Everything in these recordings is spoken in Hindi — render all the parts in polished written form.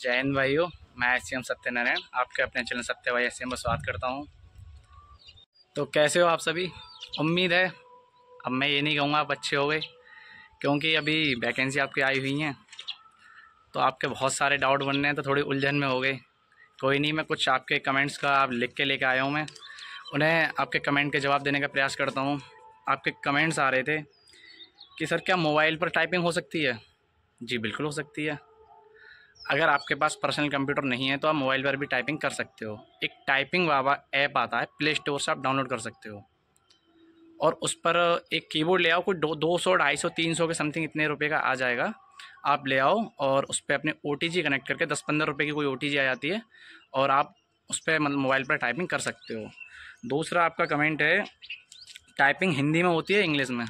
जय हिंद भाइयों। मैं एस सत्यनारायण आपके अपने चैनल सत्य भाई एस में स्वागत करता हूं। तो कैसे हो आप सभी? उम्मीद है, अब मैं ये नहीं कहूँगा आप अच्छे हो गए, क्योंकि अभी वैकेंसी आपकी आई हुई हैं तो आपके बहुत सारे डाउट बन रहे हैं, तो थोड़ी उलझन में हो गए। कोई नहीं, मैं कुछ आपके कमेंट्स का आप लिख के लेके आया हूँ। मैं उन्हें आपके कमेंट के जवाब देने का प्रयास करता हूँ। आपके कमेंट्स आ रहे थे कि सर क्या मोबाइल पर टाइपिंग हो सकती है? जी बिल्कुल हो सकती है। अगर आपके पास पर्सनल कंप्यूटर नहीं है तो आप मोबाइल पर भी टाइपिंग कर सकते हो। एक टाइपिंग बाबा ऐप आता है, प्ले स्टोर से आप डाउनलोड कर सकते हो और उस पर एक कीबोर्ड ले आओ। कोई 200 250 300 के समथिंग इतने रुपए का आ जाएगा। आप ले आओ और उस पर अपने OTG कनेक्ट करके 10-15 रुपये की कोई OTG आ जाती है और आप उस पर मतलब मोबाइल पर टाइपिंग कर सकते हो। दूसरा आपका कमेंट है टाइपिंग हिंदी में होती है इंग्लिश में?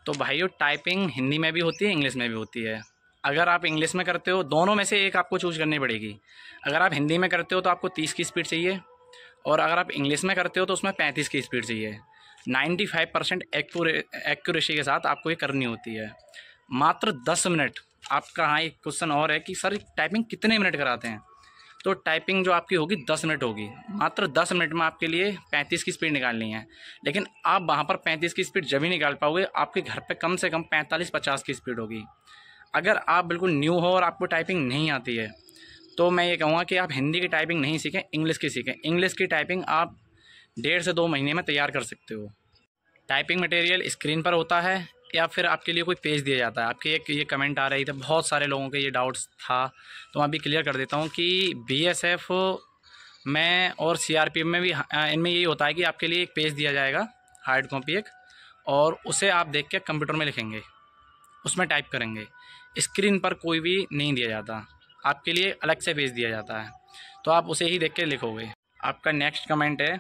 तो भाइयों, टाइपिंग हिंदी में भी होती है, इंग्लिश में भी होती है। अगर आप इंग्लिश में करते हो, दोनों में से एक आपको चूज करनी पड़ेगी। अगर आप हिंदी में करते हो तो आपको 30 की स्पीड चाहिए, और अगर आप इंग्लिश में करते हो तो उसमें 35 की स्पीड चाहिए। 95% एक्यूरेसी के साथ आपको ये करनी होती है। मात्र 10 मिनट। आपका हाँ एक क्वेश्चन और है कि सर टाइपिंग कितने मिनट कराते हैं? तो टाइपिंग जो आपकी होगी 10 मिनट होगी। मात्र 10 मिनट में आपके लिए 35 की स्पीड निकालनी है। लेकिन आप वहाँ पर 35 की स्पीड जब ही निकाल पाओगे, आपके घर पे कम से कम 45-50 की स्पीड होगी। अगर आप बिल्कुल न्यू हो और आपको टाइपिंग नहीं आती है तो मैं ये कहूँगा कि आप हिंदी की टाइपिंग नहीं सीखें, इंग्लिश की सीखें। इंग्लिश की टाइपिंग आप 1.5 से 2 महीने में तैयार कर सकते हो। टाइपिंग मटेरियल स्क्रीन पर होता है या फिर आपके लिए कोई पेज दिया जाता है? आपके एक ये कमेंट आ रही थी, बहुत सारे लोगों के ये डाउट्स था, तो मैं अभी क्लियर कर देता हूँ कि BSF में और CRPF में भी इनमें यही होता है कि आपके लिए एक पेज दिया जाएगा, हार्ड कॉपी एक, और उसे आप देख के कंप्यूटर में लिखेंगे, उसमें टाइप करेंगे। स्क्रीन पर कोई भी नहीं दिया जाता, आपके लिए अलग से पेज दिया जाता है, तो आप उसे ही देख के लिखोगे। आपका नेक्स्ट कमेंट है,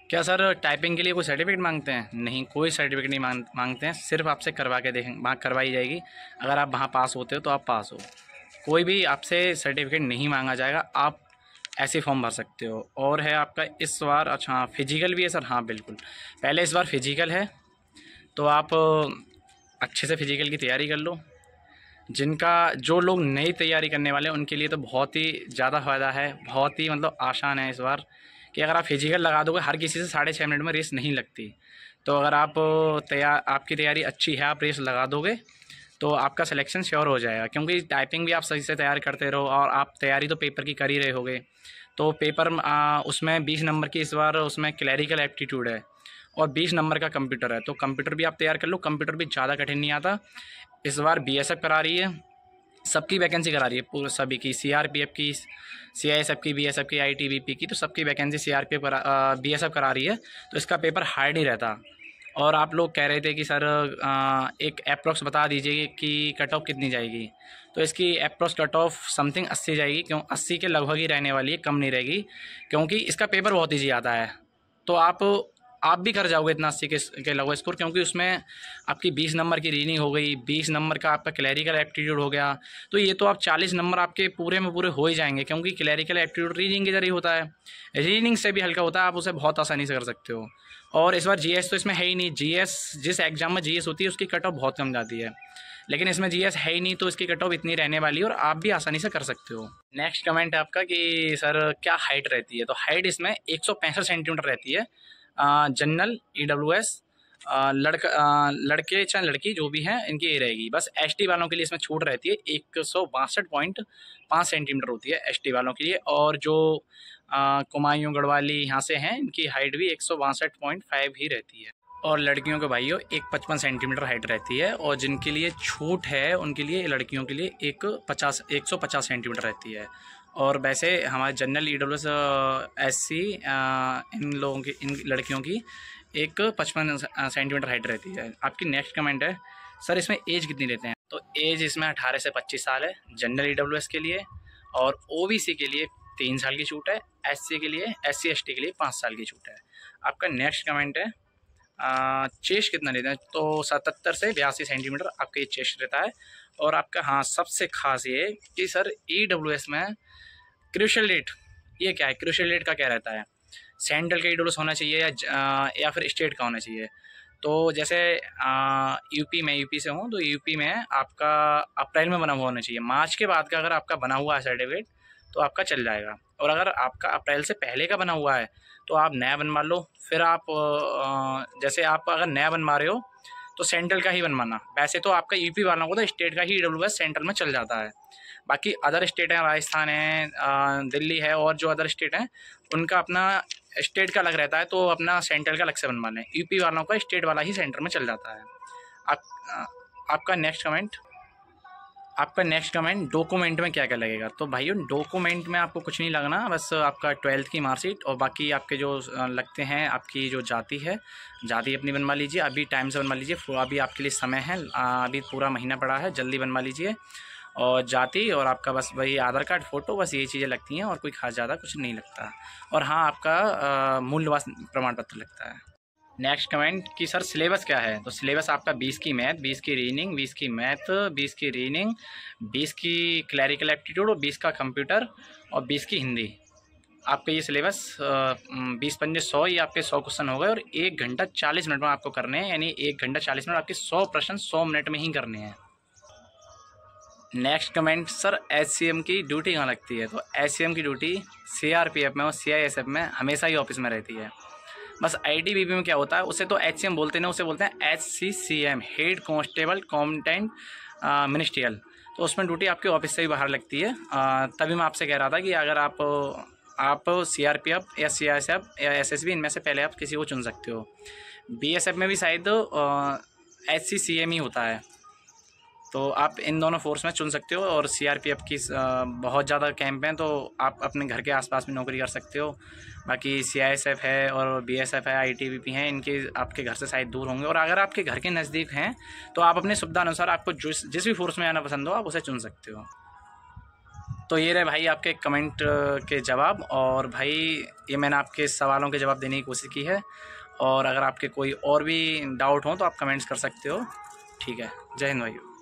क्या सर टाइपिंग के लिए कोई सर्टिफिकेट मांगते हैं? नहीं, कोई सर्टिफिकेट नहीं मांगते हैं, सिर्फ आपसे करवा के देखें, करवाई जाएगी। अगर आप वहाँ पास होते हो तो आप पास हो, कोई भी आपसे सर्टिफिकेट नहीं मांगा जाएगा। आप ऐसे फॉर्म भर सकते हो। और है आपका इस बार, अच्छा हाँ फिजिकल भी है सर? हाँ बिल्कुल, पहले इस बार फिजिकल है, तो आप अच्छे से फिजिकल की तैयारी कर लो। जो लोग नई तैयारी करने वाले हैं उनके लिए तो बहुत ही ज़्यादा फ़ायदा है, बहुत ही मतलब आसान है इस बार, कि अगर आप फिजिकल लगा दोगे, हर किसी से 6.5 मिनट में रेस नहीं लगती। तो अगर आप आपकी तैयारी अच्छी है, आप रेस लगा दोगे तो आपका सिलेक्शन श्योर हो जाएगा। क्योंकि टाइपिंग भी आप सही से तैयार करते रहो, और आप तैयारी तो पेपर की कर ही रहे होगे। तो पेपर उसमें 20 नंबर की इस बार उसमें क्लैरिकल एप्टीट्यूड है और 20 नंबर का कंप्यूटर है। तो कंप्यूटर भी आप तैयार कर लो, कंप्यूटर भी ज़्यादा कठिन नहीं आता। इस बार BSF करा रही है, सबकी वैकेंसी करा रही है, पूरे सभी की, CRPF की, CISF की, BSF की, ITBP की, तो सबकी वैकेंसी CRPF BSF करा रही है। तो इसका पेपर हार्ड ही रहता। और आप लोग कह रहे थे कि सर एक अप्रॉक्स बता दीजिए कि कट ऑफ कितनी जाएगी। तो इसकी अप्रॉक्स कट ऑफ समथिंग 80 जाएगी, क्यों 80 के लगभग ही रहने वाली है, कम नहीं रहेगी, क्योंकि इसका पेपर बहुत ईजी आता है। तो आप भी कर जाओगे इतना 80 के लगभग स्कोर, क्योंकि उसमें आपकी 20 नंबर की रीडिंग हो गई, 20 नंबर का आपका क्लैरिकल एप्टीट्यूड हो गया। तो ये तो आप 40 नंबर आपके पूरे में पूरे हो ही जाएंगे, क्योंकि क्लैरिकल एप्टीट्यूड रीडिंग के जरिए होता है, रीडिंग से भी हल्का होता है, आप उसे बहुत आसानी से कर सकते हो। और इस बार GS तो इसमें है ही नहीं। GS जिस एग्जाम में GS होती है उसकी कट ऑफ बहुत कम जाती है, लेकिन इसमें GS है ही नहीं, तो इसकी कट ऑफ इतनी रहने वाली है और आप भी आसानी से कर सकते हो। नेक्स्ट कमेंट है आपका कि सर क्या हाइट रहती है? तो हाइट इसमें 165 सेंटीमीटर रहती है। जनरल EWS लड़के चाहे लड़की जो भी हैं इनकी ये रहेगी। बस ST वालों के लिए इसमें छूट रहती है, 162.5 सेंटीमीटर होती है ST वालों के लिए। और जो कुमायूं गढ़वाली यहाँ से हैं, इनकी हाइट भी 162.5 ही रहती है। और लड़कियों के भाइयों 155 सेंटीमीटर हाइट रहती है, और जिनके लिए छूट है उनके लिए, लड़कियों के लिए 150 सेंटीमीटर रहती है। और वैसे हमारे जनरल EWS SC इन लोगों की, इन लड़कियों की 155 सेंटीमीटर हाइट रहती है। आपकी नेक्स्ट कमेंट है, सर इसमें एज कितनी लेते हैं? तो एज इसमें 18 से 25 साल है जनरल EWS के लिए, और OBC के लिए 3 साल की छूट है, SC के लिए, SC ST के लिए 5 साल की छूट है। आपका नेक्स्ट कमेंट है, चेस्ट कितना लेते हैं? तो 77 से 82 सेंटीमीटर आपका ये चेस्ट रहता है। और आपका हाँ सबसे खास ये कि सर EWS में क्रूशियल डेट, ये क्या है? क्रूशियल डेट का क्या रहता है? सेंट्रल का EWS होना चाहिए या फिर स्टेट का होना चाहिए? तो जैसे यूपी से हूँ तो यूपी में आपका अप्रैल में बना हुआ होना चाहिए। मार्च के बाद का अगर आपका बना हुआ है सर्टिफिकेट तो आपका चल जाएगा। और अगर आपका अप्रैल से पहले का बना हुआ है तो आप नया बनवा लो। फिर आप जैसे आप अगर नया बनवा रहे हो तो सेंट्रल का ही बनवाना। वैसे तो आपका यूपी वालों को तो स्टेट का ही EWS सेंट्रल में चल जाता है। बाकी अदर स्टेट हैं, राजस्थान है, दिल्ली है और जो अदर स्टेट हैं उनका अपना स्टेट का अलग रहता है, तो अपना सेंट्रल का अलग से बनवा लें। यूपी वालों का स्टेट वाला ही सेंटर में चल जाता है। आपका नेक्स्ट कमेंट डॉक्यूमेंट में क्या क्या लगेगा। तो भाइयों डॉक्यूमेंट में आपको कुछ नहीं लगना, बस आपका 12th की मार्कशीट और बाकी आपके जो लगते हैं, आपकी जो जाति है, जाति अपनी बनवा लीजिए। अभी टाइम से बनवा लीजिए, अभी आपके लिए समय है, अभी पूरा महीना पड़ा है, जल्दी बनवा लीजिए। और जाति और आपका बस वही आधार कार्ड, फ़ोटो, बस ये चीज़ें लगती हैं और कोई खास ज़्यादा कुछ नहीं लगता। और हाँ, आपका मूल्यवान प्रमाण पत्र लगता है। नेक्स्ट कमेंट कि सर सिलेबस क्या है। तो सिलेबस आपका 20 की मैथ, 20 की रीजनिंग, 20 की मैथ, 20 की रीजनिंग, 20 की क्लैरिकल एप्टीट्यूड और 20 का कंप्यूटर और 20 की हिंदी। आपका ये सिलेबस 20 पंजे 100, ये आपके 100 क्वेश्चन हो गए और 1 घंटा 40 मिनट में आपको करने हैं। यानी 1 घंटा 40 मिनट आपके 100 प्रश्न 100 मिनट में ही करने हैं। नेक्स्ट कमेंट सर HCM की ड्यूटी कहाँ लगती है। तो HCM की ड्यूटी CRPF में और CISF में हमेशा ही ऑफिस में रहती है। बस ITBP में क्या होता है, उसे तो HCM बोलते नहीं, उसे बोलते हैं HCCM, हेड कांस्टेबल कॉम्बटेंट मिनिस्ट्रियल। तो उसमें ड्यूटी आपके ऑफिस से ही बाहर लगती है। तभी मैं आपसे कह रहा था कि अगर आप CRPF या CISF या SSB इनमें से पहले आप किसी को चुन सकते हो। BSF में भी शायद HCCM ही होता है, तो आप इन दोनों फोर्स में चुन सकते हो। और CRPF की बहुत ज़्यादा कैंप हैं, तो आप अपने घर के आसपास में नौकरी कर सकते हो। बाकी CISF है और BSF है, ITBP हैं, इनके आपके घर से शायद दूर होंगे। और अगर आपके घर के नज़दीक हैं तो आप अपनी सुविधा अनुसार आपको जिस भी फोर्स में आना पसंद हो आप उसे चुन सकते हो। तो ये रहे भाई आपके कमेंट के जवाब। और भाई ये मैंने आपके सवालों के जवाब देने की कोशिश की है। और अगर आपके कोई और भी डाउट हो तो आप कमेंट्स कर सकते हो। ठीक है, जय हिंद भाइयों।